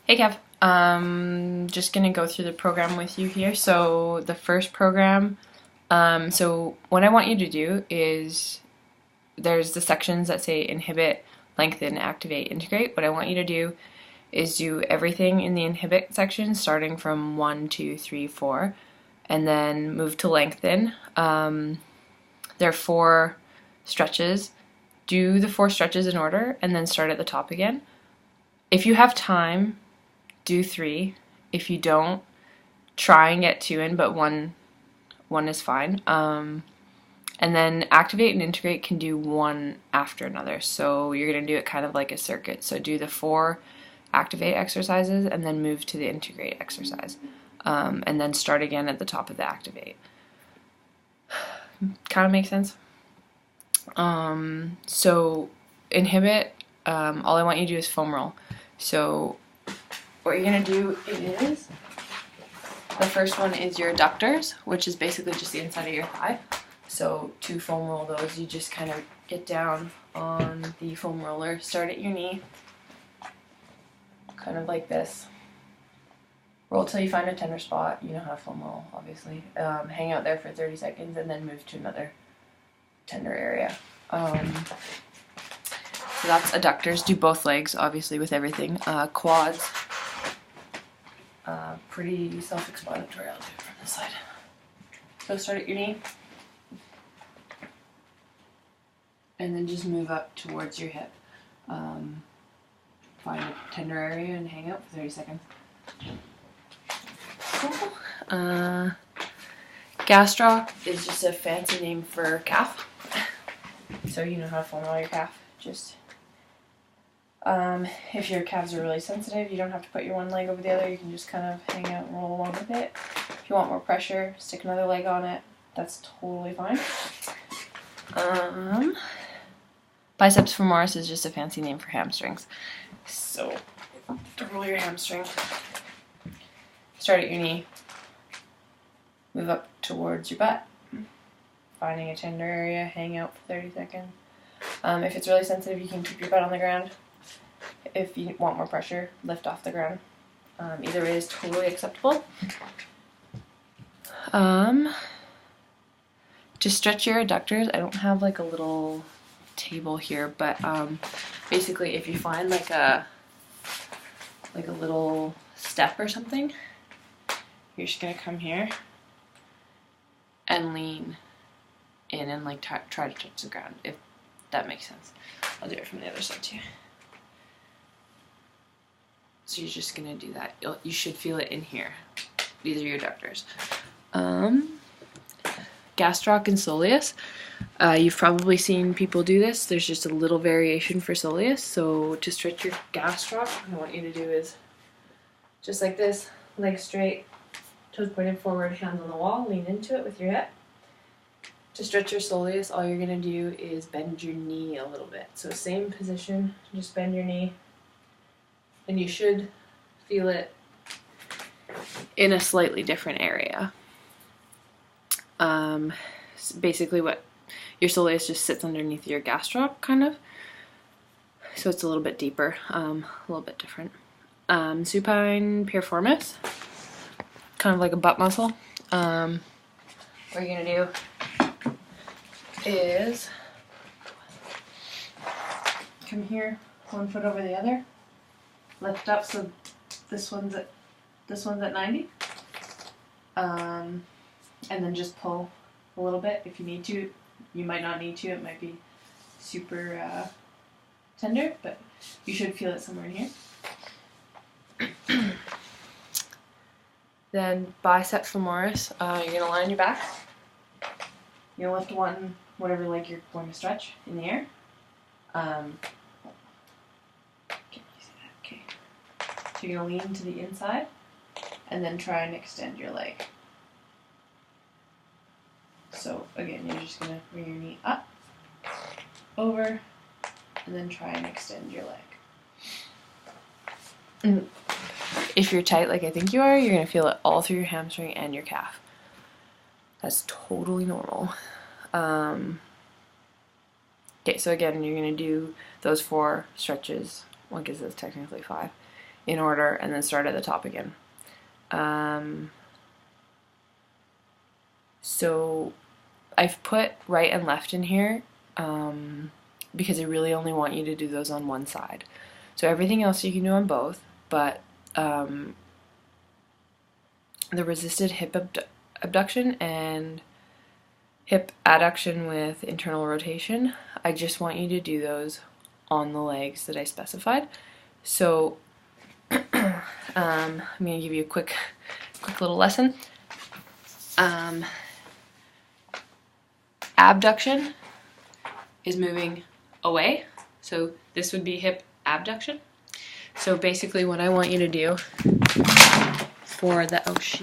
Hey Kev, just gonna go through the program with you here. So the first program, so what I want you to do is there's the sections that say inhibit, lengthen, activate, integrate. What I want you to do is do everything in the inhibit section starting from 1, 2, 3, 4, and then move to lengthen. There are 4 stretches. Do the 4 stretches in order and then start at the top again. If you have time, do 3. If you don't, try and get 2 in, but one is fine. And then activate and integrate can do one after another. So you're going to do it kind of like a circuit. So do the 4 activate exercises and then move to the integrate exercise. And then start again at the top of the activate. Kind of makes sense? So inhibit, all I want you to do is foam roll. So what you're going to do is, the first one is your adductors, which is basically just the inside of your thigh. So to foam roll those, you just kind of get down on the foam roller, start at your knee, kind of like this. Roll till you find a tender spot. You know how to foam roll, obviously. Hang out there for 30 seconds and then move to another tender area. So that's adductors. Do both legs, obviously, with everything. Quads. Pretty self-explanatory. I'll do it from this side. So start at your knee. And then just move up towards your hip. Find a tender area and hang out for 30 seconds. Cool. Gastroc is just a fancy name for calf. So you know how to foam roll your calf. Just if your calves are really sensitive, you don't have to put your one leg over the other. You can just kind of hang out and roll along with it. If you want more pressure, stick another leg on it. That's totally fine. Biceps femoris is just a fancy name for hamstrings. So to roll your hamstring, start at your knee, move up towards your butt, finding a tender area, hang out for 30 seconds. If it's really sensitive, you can keep your butt on the ground. If you want more pressure, lift off the ground. Either way is totally acceptable. To stretch your adductors, I don't have like a little table here, but basically if you find like a little step or something, you're just gonna come here and lean in and like try to touch the ground, if that makes sense. I'll do it from the other side too. So you're just gonna do that. You should feel it in here. These are your adductors. Gastroc and soleus. You've probably seen people do this. There's just a little variation for soleus. So to stretch your gastroc, what I want you to do is just like this, legs straight, toes pointed forward, hands on the wall, lean into it with your hip. To stretch your soleus, all you're gonna do is bend your knee a little bit. So same position, just bend your knee. And you should feel it in a slightly different area. Basically what your soleus just sits underneath your gastroc, kind of. So it's a little bit deeper, a little bit different. Supine piriformis, kind of like a butt muscle. What you're gonna do is come here, one foot over the other, lift up so this one's at 90, and then just pull a little bit if you need to. You might not need to, it might be super tender, but you should feel it somewhere in here. Then biceps femoris, you're going to lie on your back. You're going to lift whatever leg you're going to stretch in the air. Can you see that? Okay. So you're going to lean to the inside and then try and extend your leg. So again, you're just going to bring your knee up, over, and then try and extend your leg. And if you're tight like I think you are, you're going to feel it all through your hamstring and your calf. That's totally normal. Okay, so again, you're going to do those 4 stretches. Well, I guess that's technically 5. in order and then start at the top again. So I've put right and left in here because I really only want you to do those on one side. So everything else you can do on both, but the resisted hip abduction and hip adduction with internal rotation, I just want you to do those on the legs that I specified. So I'm going to give you a quick little lesson. Abduction is moving away, so this would be hip abduction. So basically what I want you to do for the, oh shit.